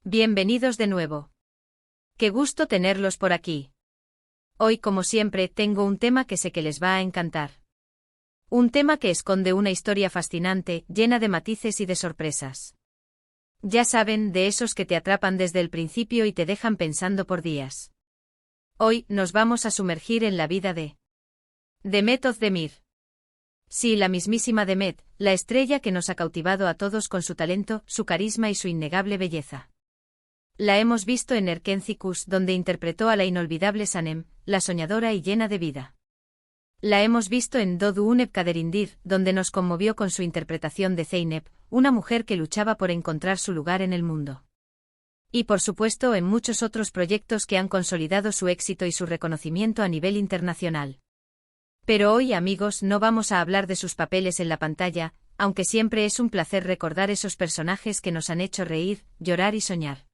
Bienvenidos de nuevo. Qué gusto tenerlos por aquí. Hoy, como siempre, tengo un tema que sé que les va a encantar. Un tema que esconde una historia fascinante, llena de matices y de sorpresas. Ya saben, de esos que te atrapan desde el principio y te dejan pensando por días. Hoy, nos vamos a sumergir en la vida de Demet Özdemir. Sí, la mismísima Demet, la estrella que nos ha cautivado a todos con su talento, su carisma y su innegable belleza. La hemos visto en Erkenci Kuş, donde interpretó a la inolvidable Sanem, la soñadora y llena de vida. La hemos visto en Doğduğun Kaderindir, donde nos conmovió con su interpretación de Zeynep, una mujer que luchaba por encontrar su lugar en el mundo. Y por supuesto en muchos otros proyectos que han consolidado su éxito y su reconocimiento a nivel internacional. Pero hoy, amigos, no vamos a hablar de sus papeles en la pantalla, aunque siempre es un placer recordar esos personajes que nos han hecho reír, llorar y soñar.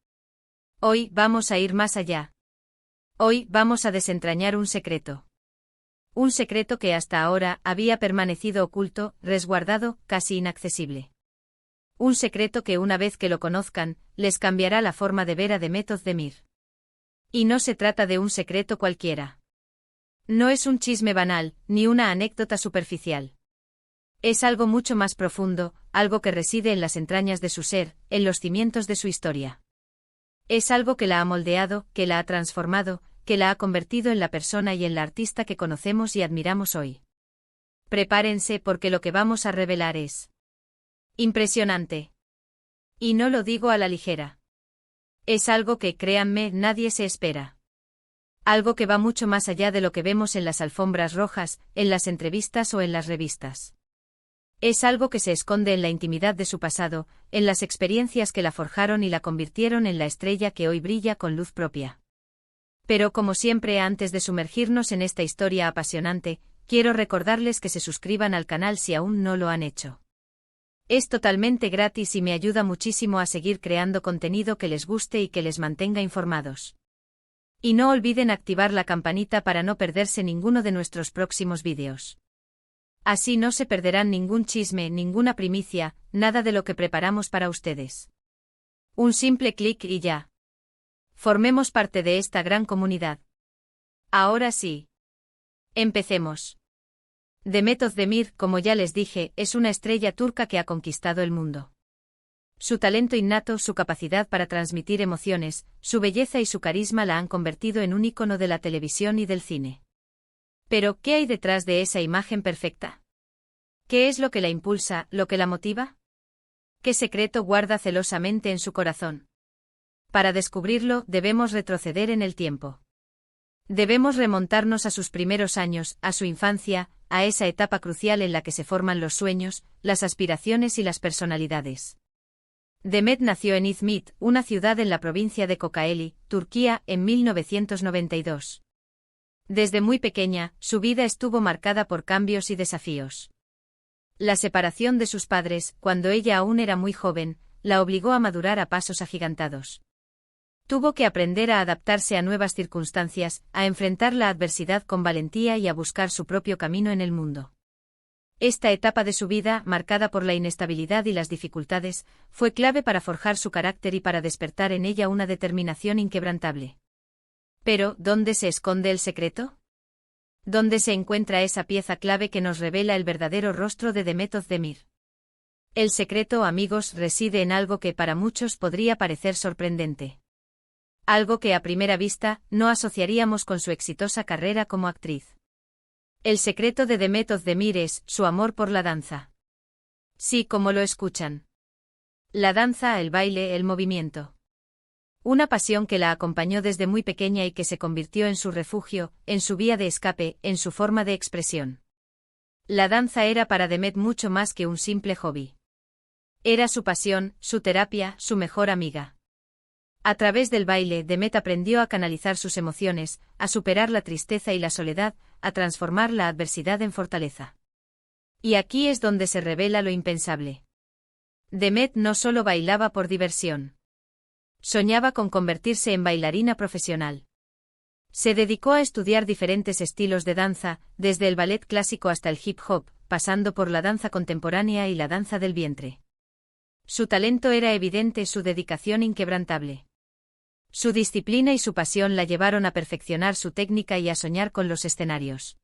Hoy vamos a ir más allá. Hoy vamos a desentrañar un secreto. Un secreto que hasta ahora había permanecido oculto, resguardado, casi inaccesible. Un secreto que una vez que lo conozcan, les cambiará la forma de ver a Demet Özdemir. Y no se trata de un secreto cualquiera. No es un chisme banal, ni una anécdota superficial. Es algo mucho más profundo, algo que reside en las entrañas de su ser, en los cimientos de su historia. Es algo que la ha moldeado, que la ha transformado, que la ha convertido en la persona y en la artista que conocemos y admiramos hoy. Prepárense porque lo que vamos a revelar es impresionante. Y no lo digo a la ligera. Es algo que, créanme, nadie se espera. Algo que va mucho más allá de lo que vemos en las alfombras rojas, en las entrevistas o en las revistas. Es algo que se esconde en la intimidad de su pasado, en las experiencias que la forjaron y la convirtieron en la estrella que hoy brilla con luz propia. Pero como siempre, antes de sumergirnos en esta historia apasionante, quiero recordarles que se suscriban al canal si aún no lo han hecho. Es totalmente gratis y me ayuda muchísimo a seguir creando contenido que les guste y que les mantenga informados. Y no olviden activar la campanita para no perderse ninguno de nuestros próximos vídeos. Así no se perderán ningún chisme, ninguna primicia, nada de lo que preparamos para ustedes. Un simple clic y ya. Formemos parte de esta gran comunidad. Ahora sí. Empecemos. Demet Özdemir, como ya les dije, es una estrella turca que ha conquistado el mundo. Su talento innato, su capacidad para transmitir emociones, su belleza y su carisma la han convertido en un ícono de la televisión y del cine. Pero, ¿qué hay detrás de esa imagen perfecta? ¿Qué es lo que la impulsa, lo que la motiva? ¿Qué secreto guarda celosamente en su corazón? Para descubrirlo, debemos retroceder en el tiempo. Debemos remontarnos a sus primeros años, a su infancia, a esa etapa crucial en la que se forman los sueños, las aspiraciones y las personalidades. Demet nació en İzmit, una ciudad en la provincia de Kocaeli, Turquía, en 1992. Desde muy pequeña, su vida estuvo marcada por cambios y desafíos. La separación de sus padres, cuando ella aún era muy joven, la obligó a madurar a pasos agigantados. Tuvo que aprender a adaptarse a nuevas circunstancias, a enfrentar la adversidad con valentía y a buscar su propio camino en el mundo. Esta etapa de su vida, marcada por la inestabilidad y las dificultades, fue clave para forjar su carácter y para despertar en ella una determinación inquebrantable. Pero, ¿dónde se esconde el secreto? ¿Dónde se encuentra esa pieza clave que nos revela el verdadero rostro de Demet Özdemir? El secreto, amigos, reside en algo que para muchos podría parecer sorprendente. Algo que a primera vista no asociaríamos con su exitosa carrera como actriz. El secreto de Demet Özdemir es su amor por la danza. Sí, como lo escuchan. La danza, el baile, el movimiento. Una pasión que la acompañó desde muy pequeña y que se convirtió en su refugio, en su vía de escape, en su forma de expresión. La danza era para Demet mucho más que un simple hobby. Era su pasión, su terapia, su mejor amiga. A través del baile, Demet aprendió a canalizar sus emociones, a superar la tristeza y la soledad, a transformar la adversidad en fortaleza. Y aquí es donde se revela lo impensable. Demet no solo bailaba por diversión. Soñaba con convertirse en bailarina profesional. Se dedicó a estudiar diferentes estilos de danza, desde el ballet clásico hasta el hip hop, pasando por la danza contemporánea y la danza del vientre. Su talento era evidente, su dedicación inquebrantable. Su disciplina y su pasión la llevaron a perfeccionar su técnica y a soñar con los escenarios.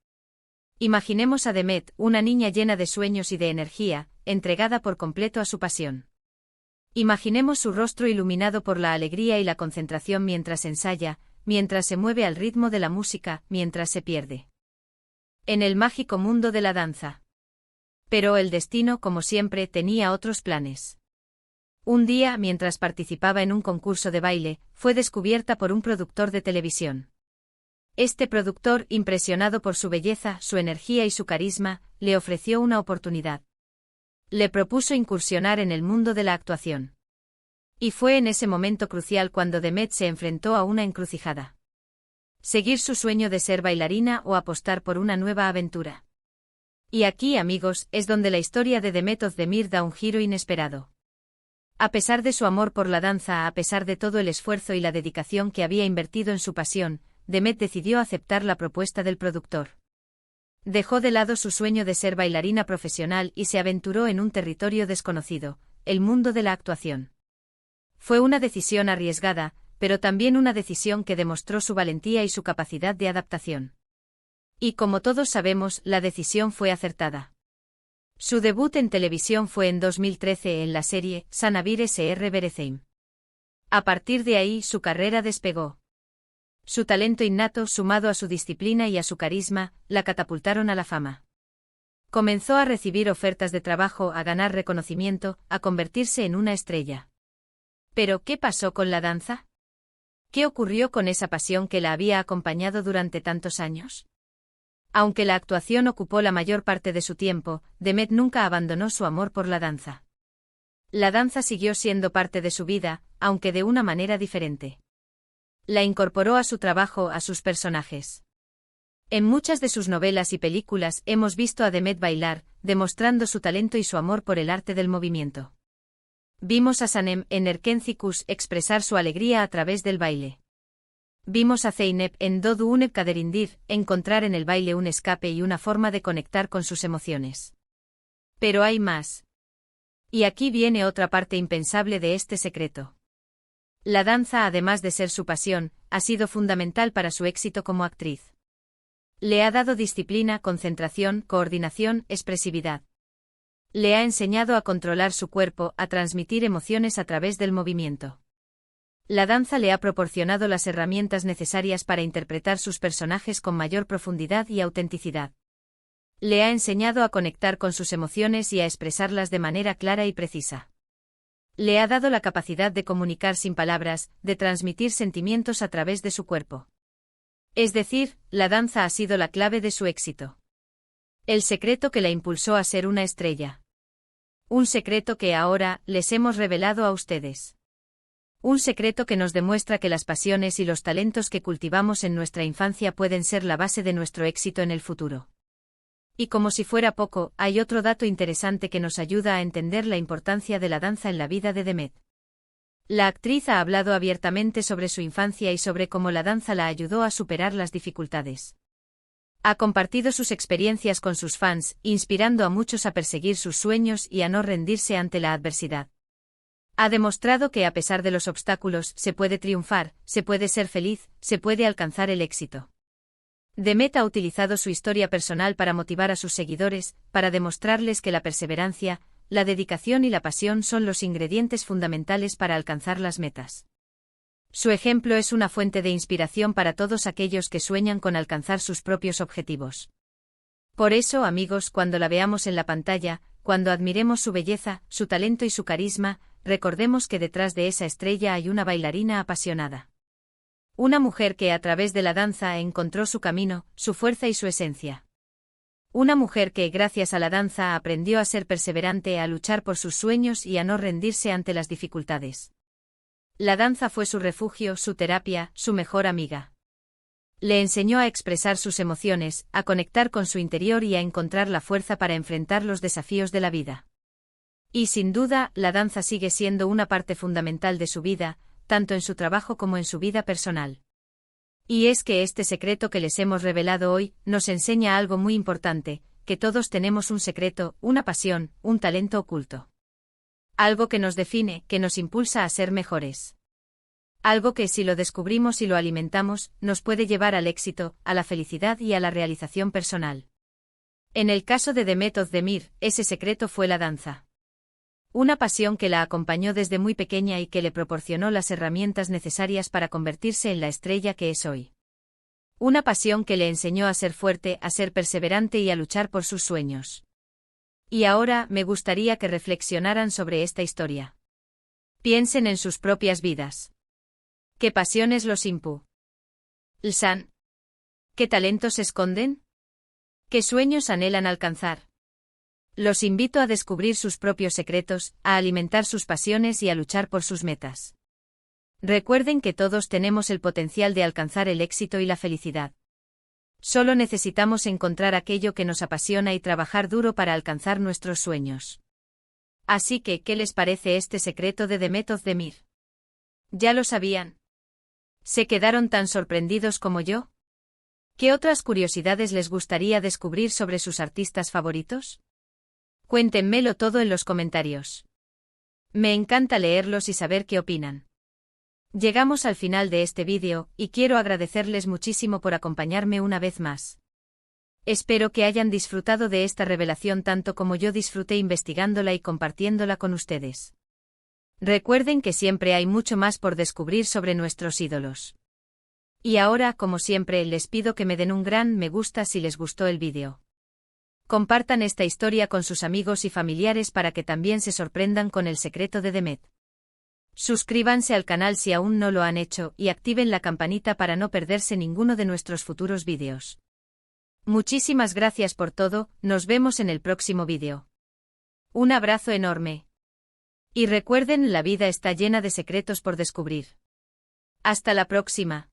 Imaginemos a Demet, una niña llena de sueños y de energía, entregada por completo a su pasión. Imaginemos su rostro iluminado por la alegría y la concentración mientras ensaya, mientras se mueve al ritmo de la música, mientras se pierde en el mágico mundo de la danza. Pero el destino, como siempre, tenía otros planes. Un día, mientras participaba en un concurso de baile, fue descubierta por un productor de televisión. Este productor, impresionado por su belleza, su energía y su carisma, le ofreció una oportunidad. Le propuso incursionar en el mundo de la actuación. Y fue en ese momento crucial cuando Demet se enfrentó a una encrucijada. Seguir su sueño de ser bailarina o apostar por una nueva aventura. Y aquí, amigos, es donde la historia de Demet Özdemir da un giro inesperado. A pesar de su amor por la danza, a pesar de todo el esfuerzo y la dedicación que había invertido en su pasión, Demet decidió aceptar la propuesta del productor. Dejó de lado su sueño de ser bailarina profesional y se aventuró en un territorio desconocido, el mundo de la actuación. Fue una decisión arriesgada, pero también una decisión que demostró su valentía y su capacidad de adaptación. Y como todos sabemos, la decisión fue acertada. Su debut en televisión fue en 2013 en la serie Sanabire Sr. Berezeim. A partir de ahí su carrera despegó. Su talento innato, sumado a su disciplina y a su carisma, la catapultaron a la fama. Comenzó a recibir ofertas de trabajo, a ganar reconocimiento, a convertirse en una estrella. ¿Pero qué pasó con la danza? ¿Qué ocurrió con esa pasión que la había acompañado durante tantos años? Aunque la actuación ocupó la mayor parte de su tiempo, Demet nunca abandonó su amor por la danza. La danza siguió siendo parte de su vida, aunque de una manera diferente. La incorporó a su trabajo, a sus personajes. En muchas de sus novelas y películas hemos visto a Demet bailar, demostrando su talento y su amor por el arte del movimiento. Vimos a Sanem en Erkencikus expresar su alegría a través del baile. Vimos a Zeynep en Dodu Unep Kaderindir encontrar en el baile un escape y una forma de conectar con sus emociones. Pero hay más. Y aquí viene otra parte impensable de este secreto. La danza, además de ser su pasión, ha sido fundamental para su éxito como actriz. Le ha dado disciplina, concentración, coordinación, expresividad. Le ha enseñado a controlar su cuerpo, a transmitir emociones a través del movimiento. La danza le ha proporcionado las herramientas necesarias para interpretar sus personajes con mayor profundidad y autenticidad. Le ha enseñado a conectar con sus emociones y a expresarlas de manera clara y precisa. Le ha dado la capacidad de comunicar sin palabras, de transmitir sentimientos a través de su cuerpo. Es decir, la danza ha sido la clave de su éxito. El secreto que la impulsó a ser una estrella. Un secreto que ahora les hemos revelado a ustedes. Un secreto que nos demuestra que las pasiones y los talentos que cultivamos en nuestra infancia pueden ser la base de nuestro éxito en el futuro. Y como si fuera poco, hay otro dato interesante que nos ayuda a entender la importancia de la danza en la vida de Demet. La actriz ha hablado abiertamente sobre su infancia y sobre cómo la danza la ayudó a superar las dificultades. Ha compartido sus experiencias con sus fans, inspirando a muchos a perseguir sus sueños y a no rendirse ante la adversidad. Ha demostrado que a pesar de los obstáculos, se puede triunfar, se puede ser feliz, se puede alcanzar el éxito. Demet ha utilizado su historia personal para motivar a sus seguidores, para demostrarles que la perseverancia, la dedicación y la pasión son los ingredientes fundamentales para alcanzar las metas. Su ejemplo es una fuente de inspiración para todos aquellos que sueñan con alcanzar sus propios objetivos. Por eso, amigos, cuando la veamos en la pantalla, cuando admiremos su belleza, su talento y su carisma, recordemos que detrás de esa estrella hay una bailarina apasionada. Una mujer que a través de la danza encontró su camino, su fuerza y su esencia. Una mujer que gracias a la danza aprendió a ser perseverante, a luchar por sus sueños y a no rendirse ante las dificultades. La danza fue su refugio, su terapia, su mejor amiga. Le enseñó a expresar sus emociones, a conectar con su interior y a encontrar la fuerza para enfrentar los desafíos de la vida. Y sin duda, la danza sigue siendo una parte fundamental de su vida, tanto en su trabajo como en su vida personal. Y es que este secreto que les hemos revelado hoy, nos enseña algo muy importante, que todos tenemos un secreto, una pasión, un talento oculto. Algo que nos define, que nos impulsa a ser mejores. Algo que, si lo descubrimos y lo alimentamos, nos puede llevar al éxito, a la felicidad y a la realización personal. En el caso de Demet Özdemir, ese secreto fue la danza. Una pasión que la acompañó desde muy pequeña y que le proporcionó las herramientas necesarias para convertirse en la estrella que es hoy. Una pasión que le enseñó a ser fuerte, a ser perseverante y a luchar por sus sueños. Y ahora, me gustaría que reflexionaran sobre esta historia. Piensen en sus propias vidas. ¿Qué pasiones los impulsan? ¿Qué talentos esconden? ¿Qué sueños anhelan alcanzar? Los invito a descubrir sus propios secretos, a alimentar sus pasiones y a luchar por sus metas. Recuerden que todos tenemos el potencial de alcanzar el éxito y la felicidad. Solo necesitamos encontrar aquello que nos apasiona y trabajar duro para alcanzar nuestros sueños. Así que, ¿qué les parece este secreto de Demet Özdemir? ¿Ya lo sabían? ¿Se quedaron tan sorprendidos como yo? ¿Qué otras curiosidades les gustaría descubrir sobre sus artistas favoritos? Cuéntenmelo todo en los comentarios. Me encanta leerlos y saber qué opinan. Llegamos al final de este vídeo, y quiero agradecerles muchísimo por acompañarme una vez más. Espero que hayan disfrutado de esta revelación tanto como yo disfruté investigándola y compartiéndola con ustedes. Recuerden que siempre hay mucho más por descubrir sobre nuestros ídolos. Y ahora, como siempre, les pido que me den un gran me gusta si les gustó el vídeo. Compartan esta historia con sus amigos y familiares para que también se sorprendan con el secreto de Demet. Suscríbanse al canal si aún no lo han hecho y activen la campanita para no perderse ninguno de nuestros futuros vídeos. Muchísimas gracias por todo, nos vemos en el próximo vídeo. Un abrazo enorme. Y recuerden, la vida está llena de secretos por descubrir. Hasta la próxima.